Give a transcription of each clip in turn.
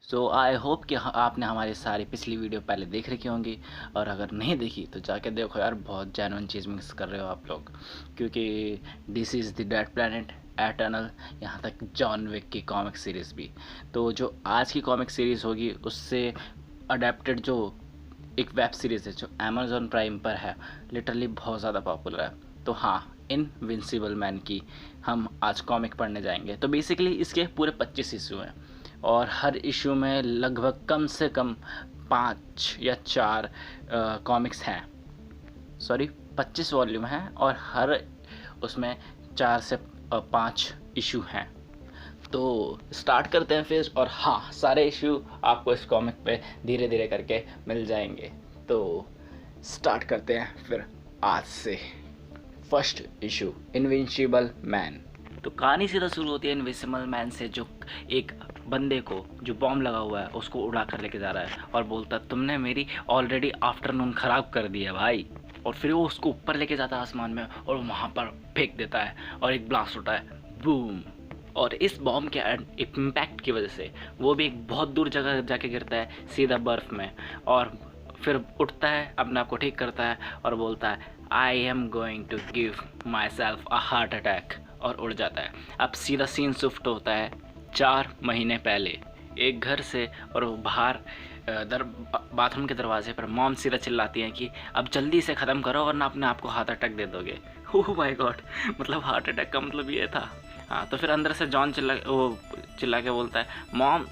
So I hope कि आपने हमारी सारी पिछली वीडियो पहले देख रखी होंगी, और अगर नहीं देखी तो जाके देखो यार, बहुत जेन्युइन चीज़ मिक्स कर रहे हो आप लोग। क्योंकि this is the dead planet eternal, यहाँ तक जॉन विक की कॉमिक सीरीज़ भी। तो जो आज की कॉमिक सीरीज़ होगी उससे अडेप्टेड जो एक वेब सीरीज़ है जो अमेज़ॉन प्राइम पर है, लिटरली बहुत ज़्यादा पॉपुलर है। तो हाँ, इनविंसिबल मैन की हम आज कॉमिक पढ़ने जाएंगे। तो बेसिकली इसके पूरे 25 इशू हैं, और हर इशू में लगभग कम से कम 5 या 4 कॉमिक्स हैं। सॉरी, 25 वॉल्यूम हैं, और हर उसमें 4 से 5 इशू हैं। तो स्टार्ट करते हैं फिर। और हाँ, सारे इशू आपको इस कॉमिक पे धीरे धीरे करके मिल जाएंगे। तो स्टार्ट करते हैं फिर आज से। First issue, invincible man. तो कहानी सीधा शुरू होती है इनविंसिबल मैन से, जो एक बंदे को जो बॉम्ब लगा हुआ है उसको उड़ा कर लेके जा रहा है, और बोलता तुमने मेरी ऑलरेडी आफ्टरनून ख़राब कर दी है भाई। और फिर वो उसको ऊपर लेके जाता है आसमान में, और वहाँ पर फेंक देता है, और एक ब्लास्ट होता है, बूम। और इस बॉम्ब के इम्पैक्ट की वजह से वो भी एक बहुत दूर जगह जाके गिरता है, सीधा बर्फ़ में। और फिर उठता है, अपने आप को ठीक करता है, और बोलता है I am going to give myself a heart attack, और उड़ जाता है। अब सीधा सीन शिफ्ट होता है 4 महीने पहले एक घर से, और वो बाहर बाथरूम के दरवाजे पर मॉम सीधा चिल्लाती हैं कि अब जल्दी से ख़त्म करो वरना अपने आप को हार्ट अटैक दे दोगे। ओह माय गॉड, मतलब हार्ट अटैक का मतलब ये था। हाँ, तो फिर अंदर से जॉन चिल्ला के बोलता है मॉम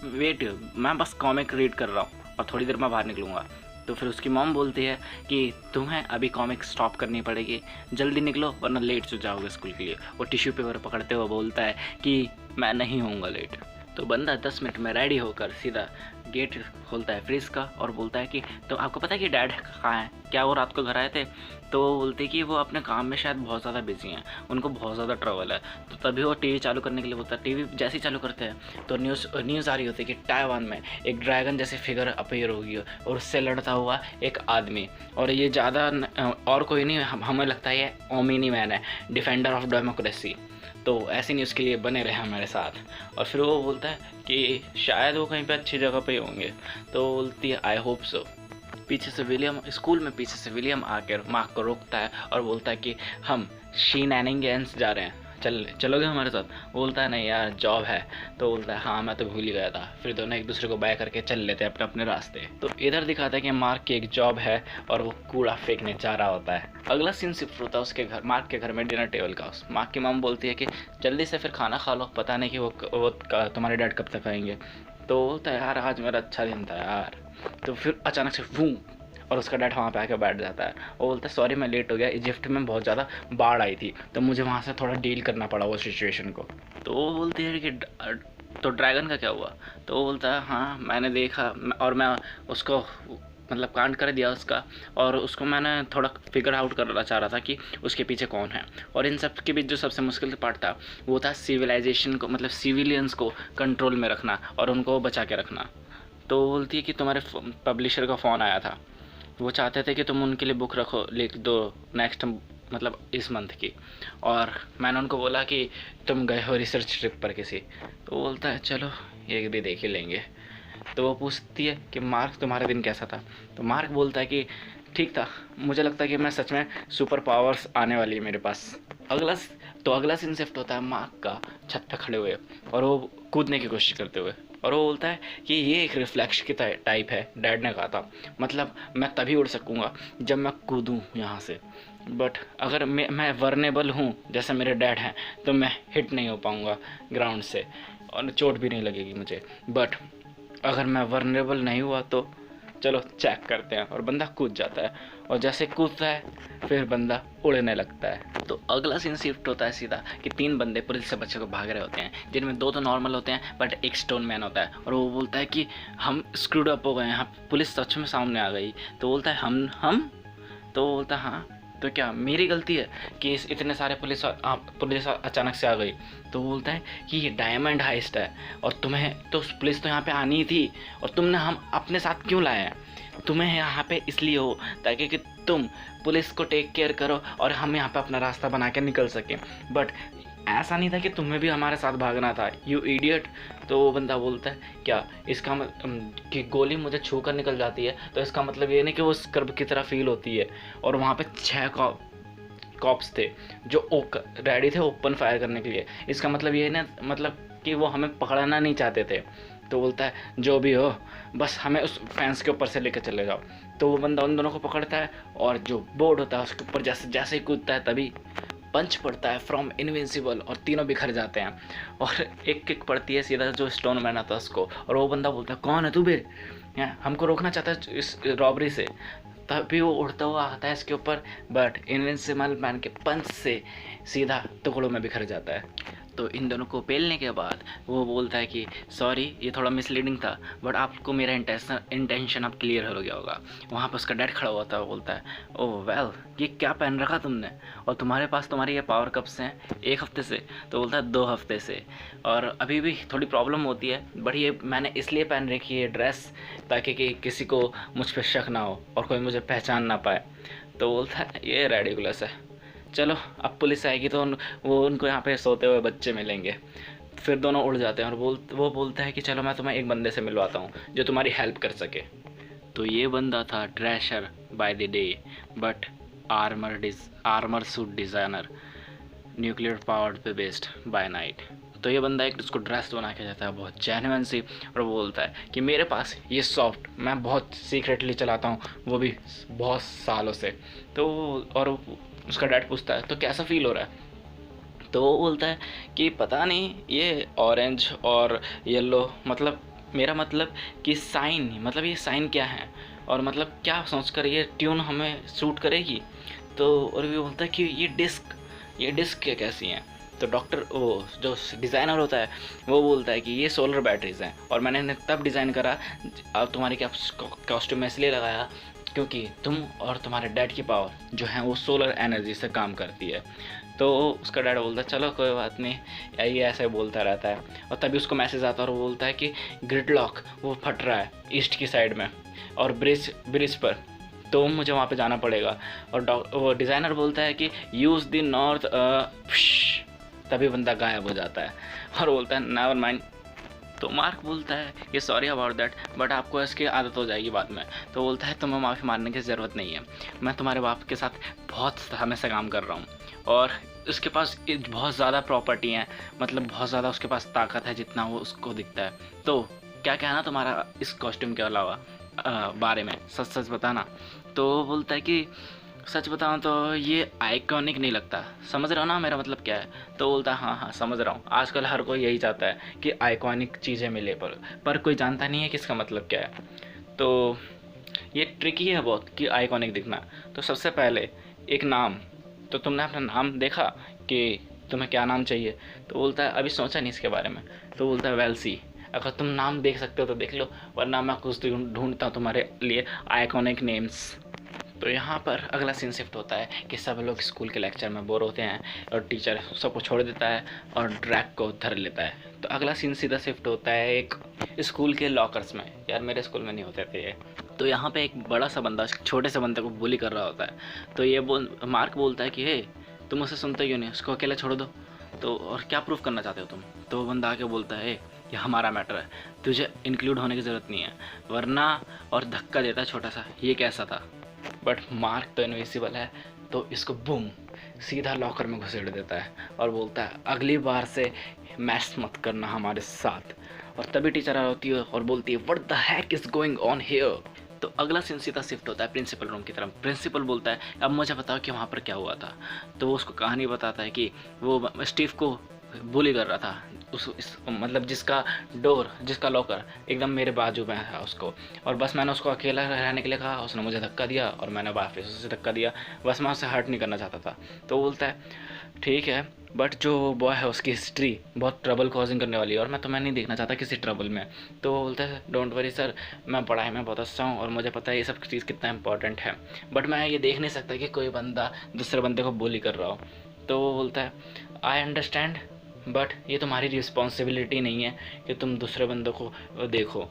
वेट, मैं बस कॉमिक रीड कर रहा हूँ और थोड़ी देर में बाहर निकलूँगा। तो फिर उसकी मॉम बोलती है कि तुम्हें अभी कॉमिक स्टॉप करनी पड़ेगी, जल्दी निकलो वरना लेट हो जाओगे स्कूल के लिए। वो टिश्यू पेपर पकड़ते हुए बोलता है कि मैं नहीं होऊंगा लेट। तो बंदा 10 मिनट में रेडी होकर सीधा गेट खोलता है फ्रिज का, और बोलता है कि तो आपको पता है कि डैड कहाँ हैं, क्या वो रात को घर आए थे? तो वो बोलते कि वो अपने काम में शायद बहुत ज़्यादा बिजी हैं, उनको बहुत ज़्यादा ट्रबल है। तो तभी वो टीवी चालू करने के लिए बोलता है। टीवी जैसे ही चालू करते हैं तो न्यूज़ आ रही होती है कि ताइवान में एक ड्रैगन जैसे फिगर अपीयर होगी, और उससे लड़ता हुआ एक आदमी। और ये ज़्यादा और कोई नहीं, हमें लगता है ये ओमिनी मैन है, डिफेंडर ऑफ डेमोक्रेसी। तो ऐसी न्यूज़ के लिए बने रहे हमारे साथ। और फिर वो बोलता है कि शायद वो कहीं पे अच्छी जगह पे होंगे। तो बोलती है आई होप सो। पीछे से विलियम, स्कूल में पीछे से विलियम आकर मार्क को रोकता है, और बोलता है कि हम शीनैनिंगेंस जा रहे हैं, चलोगे हमारे साथ? बोलता है नहीं यार, जॉब है। तो बोलता है हाँ मैं तो भूल ही गया था। फिर दोनों एक दूसरे को बाय करके चल लेते हैं अपने अपने रास्ते। तो इधर दिखाता है कि मार्क की एक जॉब है, और वो कूड़ा फेंकने जा रहा होता है। अगला सीन शिफ्ट होता है उसके घर, मार्क के घर में डिनर टेबल का। मार्क की मम बोलती है कि जल्दी से फिर खाना खा लो, पता नहीं कि वो तुम्हारे डैड कब तक आएंगे। तो बोलता है यार आज मेरा अच्छा दिन था यार। तो फिर अचानक से वूम, और उसका डैड वहाँ पे आके बैठ जाता है। वो बोलता है सॉरी मैं लेट हो गया, इजिप्ट में बहुत ज़्यादा बाढ़ आई थी तो मुझे वहाँ से थोड़ा डील करना पड़ा वो सिचुएशन को। तो वो बोलती है कि तो ड्रैगन का क्या हुआ? तो वो बोलता है हाँ मैंने देखा, और मैं उसको मतलब कांड कर दिया उसका, और उसको मैंने थोड़ा फिगर आउट करना चाह रहा था कि उसके पीछे कौन है। और इन सब के बीच जो सबसे मुश्किल पार्ट था वो था सिविलाइजेशन को, मतलब सिविलियंस को कंट्रोल में रखना और उनको बचा के रखना। तो वो बोलती है कि तुम्हारे पब्लिशर का फ़ोन आया था, वो चाहते थे कि तुम उनके लिए बुक रखो, लिख दो नेक्स्ट मतलब इस मंथ की। और मैंने उनको बोला कि तुम गए हो रिसर्च ट्रिप पर किसी। तो बोलता है चलो ये भी देख ही लेंगे। तो वो पूछती है कि मार्क तुम्हारा दिन कैसा था? तो मार्क बोलता है कि ठीक था, मुझे लगता है कि मैं सच में सुपर पावर्स आने वाली है मेरे पास। अगला सीन शिफ्ट होता है मार्क का छत पे खड़े हुए, और वो कूदने की कोशिश करते हुए। और वो बोलता है कि ये एक रिफ्लेक्स की टाइप है, डैड ने कहा था, मतलब मैं तभी उड़ सकूँगा जब मैं कूदूँ यहाँ से। बट अगर मैं वर्नेबल हूँ जैसे मेरे डैड हैं तो मैं हिट नहीं हो पाऊँगा ग्राउंड से, और चोट भी नहीं लगेगी मुझे। बट अगर मैं वर्नेबल नहीं हुआ तो चलो चेक करते हैं। और बंदा कूद जाता है, और जैसे कूदता है फिर बंदा उड़ने लगता है। तो अगला सीन शिफ्ट होता है सीधा कि 3 बंदे पुलिस से बच्चे को भाग रहे होते हैं, जिनमें 2 तो नॉर्मल होते हैं बट एक स्टोन मैन होता है। और वो बोलता है कि हम स्क्रूड अप हो गए हैं, पुलिस सच में सामने आ गई। तो बोलता है हम तो बोलता है हाँ तो क्या मेरी गलती है कि इतने सारे पुलिस अचानक से आ गई? तो बोलता है कि ये डायमंड हाइस्ट है, और तुम्हें तो पुलिस तो यहाँ पे आनी ही थी, और तुमने हम अपने साथ क्यों लाए हैं? तुम्हें यहाँ पे इसलिए हो ताकि कि तुम पुलिस को टेक केयर करो और हम यहाँ पे अपना रास्ता बना के निकल सकें। बट ऐसा नहीं था कि तुम्हें भी हमारे साथ भागना था, यू इडियट। तो वो बंदा बोलता है क्या इसका कि गोली मुझे छू कर निकल जाती है तो इसका मतलब ये नहीं कि वो स्कर्ब की तरह फील होती है। और वहाँ पे 6 कॉप्स थे जो रेडी थे ओपन फायर करने के लिए। इसका मतलब ये ना मतलब कि वो हमें पकड़ना नहीं चाहते थे। तो बोलता है जो भी हो बस हमें उस फेंस के ऊपर से लेकर चले जाओ। तो वो बंदा उन दोनों को पकड़ता है और जो बोर्ड होता है उसके ऊपर जैसे जैसे ही कूदता है तभी पंच पड़ता है फ्रॉम इनविंसिबल और तीनों बिखर जाते हैं। और एक किक पड़ती है सीधा जो स्टोन मैन आता है उसको। और वो बंदा बोलता है कौन है तू बे, हमको रोकना चाहता है इस रॉबरी से। तभी वो उड़ता हुआ आता है इसके ऊपर, बट इनविंसिबल मैन के पंच से सीधा टुकड़ों में बिखर जाता है। तो इन दोनों को पेलने के बाद वो बोलता है कि सॉरी ये थोड़ा मिसलीडिंग था, बट आपको मेरा इंटेंशन अब क्लियर हो गया होगा। वहाँ पर उसका डैड खड़ा हुआ था, वो बोलता है ओह वेल ये क्या पहन रखा तुमने, और तुम्हारे पास तुम्हारी ये पावर कब से हैं, 1 हफ्ते से। तो बोलता है 2 हफ्ते से, और अभी भी थोड़ी प्रॉब्लम होती है, बट ये मैंने इसलिए पहन रखी है ड्रेस ताकि कि किसी को मुझ पर शक ना हो और कोई मुझे पहचान ना पाए। तो बोलता है ये रेडिकुलस है, चलो अब पुलिस आएगी तो वो उनको यहाँ पे सोते हुए बच्चे मिलेंगे। फिर दोनों उड़ जाते हैं और वो बोलता है कि चलो मैं तुम्हें एक बंदे से मिलवाता हूँ जो तुम्हारी हेल्प कर सके। तो ये बंदा था trasher by the day but armour suit designer, nuclear powered pay based by night. तो ये बंदा एक उसको ड्रेस बना के देता है बहुत जेन्युइन सी, और वो बोलता है कि मेरे पास ये सॉफ्ट मैं बहुत सीक्रेटली चलाता हूँ, वो भी बहुत सालों से। तो और उसका डैड पूछता है तो कैसा फील हो रहा है। तो वो बोलता है कि पता नहीं ये ऑरेंज और येलो मतलब मेरा मतलब कि साइन, मतलब ये साइन क्या है और मतलब क्या सोचकर ये ट्यून हमें सूट करेगी। तो और भी बोलता है कि ये डिस्क क्या कैसी हैं। तो डॉक्टर वो जो डिज़ाइनर होता है वो बोलता है कि ये सोलर बैटरीज हैं और मैंने इन्हें तब डिज़ाइन करा, अब तुम्हारी कॉस्ट्यूम में इसलिए लगाया क्योंकि तुम और तुम्हारे डैड की पावर जो है वो सोलर एनर्जी से काम करती है। तो उसका डैड बोलता है चलो कोई बात नहीं, ये ऐसे बोलता रहता है। और तभी उसको मैसेज आता है और वो बोलता है कि ग्रिड लॉक वो फट रहा है ईस्ट की साइड में और ब्रिज पर, तो मुझे वहाँ पे जाना पड़ेगा। और वो डिज़ाइनर बोलता है कि यूज़ द नॉर्थ, तभी बंदा गायब हो जाता है और बोलता है नेवर माइंड। तो मार्क बोलता है कि सॉरी अबाउट दैट बट आपको इसकी आदत हो जाएगी बाद में। तो बोलता है तुम्हें माफ़ी मांगने की ज़रूरत नहीं है, मैं तुम्हारे बाप के साथ बहुत समय से काम कर रहा हूँ और उसके पास बहुत ज़्यादा प्रॉपर्टी हैं, मतलब बहुत ज़्यादा उसके पास ताकत है जितना वो उसको दिखता है। तो क्या कहना तुम्हारा इस कॉस्ट्यूम के अलावा बारे में, सच सच बताना। तो वो बोलता है कि सच बताऊं तो ये आइकॉनिक नहीं लगता, समझ रहा हो ना मेरा मतलब क्या है। तो बोलता है हाँ हाँ समझ रहा हूँ, आजकल हर कोई यही चाहता है कि आइकॉनिक चीज़ें मिले पर कोई जानता नहीं है कि इसका मतलब क्या है। तो ये ट्रिकी है बहुत कि आइकॉनिक दिखना। तो सबसे पहले एक नाम, तो तुमने अपना नाम देखा कि तुम्हें क्या नाम चाहिए। तो बोलता है अभी सोचा नहीं इसके बारे में। तो बोलता है वेल सी, अगर तुम नाम देख सकते हो तो देख लो, वरना मैं कुछ ढूंढता हूँ तुम्हारे लिए आइकॉनिक नेम्स। तो यहाँ पर अगला सीन शिफ्ट होता है कि सब लोग स्कूल के लेक्चर में बोर होते हैं और टीचर सबको छोड़ देता है और ड्रैग को धर लेता है। तो अगला सीन सीधा शिफ्ट होता है एक स्कूल के लॉकर्स में। यार मेरे स्कूल में नहीं होते थे ये। तो यहाँ पे एक बड़ा सा बंदा छोटे से बंदे को बुली कर रहा होता है। तो ये मार्क बोलता है कि हे तुम उसे सुनते क्यों नहीं, उसको अकेला छोड़ दो। तो और क्या प्रूफ करना चाहते हो तुम। तो वो बंदा आके बोलता है ये हमारा मैटर है, तुझे इंक्लूड होने की ज़रूरत नहीं है वरना, और धक्का देता है छोटा सा, ये कैसा था। बट मार्क तो इनविजिबल है तो इसको बूम सीधा लॉकर में घुसेड़ देता है और बोलता है अगली बार से मैस मत करना हमारे साथ। और तभी टीचर आ होती है और बोलती है what the heck is going on here. तो अगला सीन सीधा शिफ्ट होता है प्रिंसिपल रूम की तरफ। प्रिंसिपल बोलता है अब मुझे बताओ कि वहाँ पर क्या हुआ था। तो वो उसको कहानी बताता है कि वो स्टीव को बुली कर रहा था, मतलब जिसका लॉकर एकदम मेरे बाजू में था उसको, और बस मैंने उसको अकेला रहने के लिए कहा, उसने मुझे धक्का दिया और मैंने वापस उसे धक्का दिया, बस मैं उसे हर्ट नहीं करना चाहता था। तो बोलता है ठीक है बट जो बॉय है उसकी हिस्ट्री बहुत ट्रबल कॉजिंग करने वाली है और मैं तुम्हें नहीं देखना चाहता किसी ट्रबल में। तो वो बोलता है डोंट वरी सर, मैं पढ़ाई में बहुत अच्छा हूँ और मुझे पता है ये सब चीज़ कितना इंपॉर्टेंट है, बट मैं ये देख नहीं सकता कि कोई बंदा दूसरे बंदे को बुली कर रहा हो। तो वो बोलता है आई अंडरस्टैंड बट ये तुम्हारी रिस्पॉन्सिबिलिटी नहीं है कि तुम दूसरे बंदों को देखो,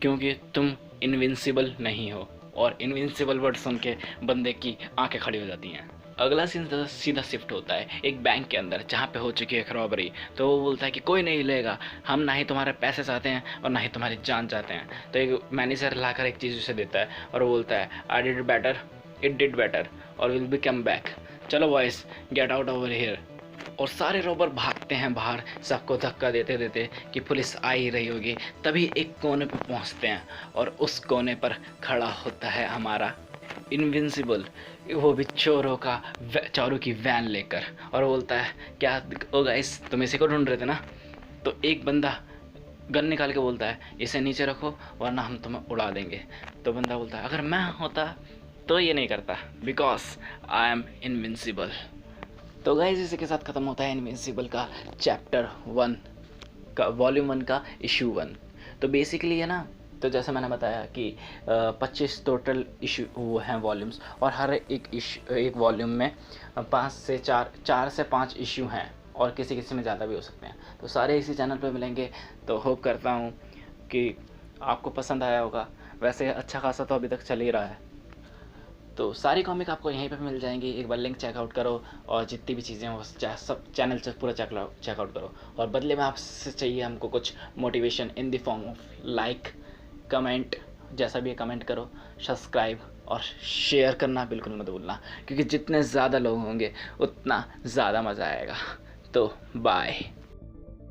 क्योंकि तुम इनविंसिबल नहीं हो। और इनविंसिबल वर्ड सुन के बंदे की आंखें खड़ी हो जाती हैं। अगला सीन सीधा शिफ्ट होता है एक बैंक के अंदर जहाँ पे हो चुकी है रॉबरी। तो वो बोलता है कि कोई नहीं लेगा, हम ना ही तुम्हारे पैसे चाहते हैं और ना ही तुम्हारी जान चाहते हैं। तो एक मैनेजर लाकर एक चीज़ उसे देता है और वो बोलता है I did better, it did better और विल बी कम बैक, चलो boys get out over here. और सारे रॉबर भागते हैं बाहर, सबको धक्का देते देते कि पुलिस आ ही रही होगी। तभी एक कोने पर पहुंचते हैं और उस कोने पर खड़ा होता है हमारा इनविंसिबल, वो भी चोरों की वैन लेकर। और बोलता है क्या ओ गाइस, तुम इसी को ढूंढ रहे थे ना? तो एक बंदा गन निकाल के बोलता है इसे नीचे रखो वरना हम तुम्हें उड़ा देंगे। तो बंदा बोलता है अगर मैं होता तो ये नहीं करता, बिकॉज आई एम इनविंसिबल। तो गाइस इसी के साथ ख़त्म होता है इनविंसिबल का चैप्टर 1 का वॉल्यूम 1 का इशू 1। तो बेसिकली है ना, तो जैसे मैंने बताया कि 25 टोटल इशू वो हैं वॉल्यूम्स, और हर एक वॉल्यूम में 4 से 5 इशू हैं और किसी किसी में ज़्यादा भी हो सकते हैं। तो सारे इसी चैनल पे मिलेंगे। तो होप करता हूँ कि आपको पसंद आया होगा। वैसे अच्छा खासा तो अभी तक चल ही रहा है। तो सारी कॉमिक आपको यहीं पे मिल जाएंगी, एक बार लिंक चेकआउट करो और जितनी भी चीज़ें हो सब चैनल से पूरा चेकआउट करो। और बदले में आपसे चाहिए हमको कुछ motivation in the form of like, comment, जैसा भी है कमेंट करो, सब्सक्राइब और शेयर करना बिल्कुल मत भूलना, क्योंकि जितने ज़्यादा लोग होंगे उतना ज़्यादा मज़ा आएगा। तो बाय।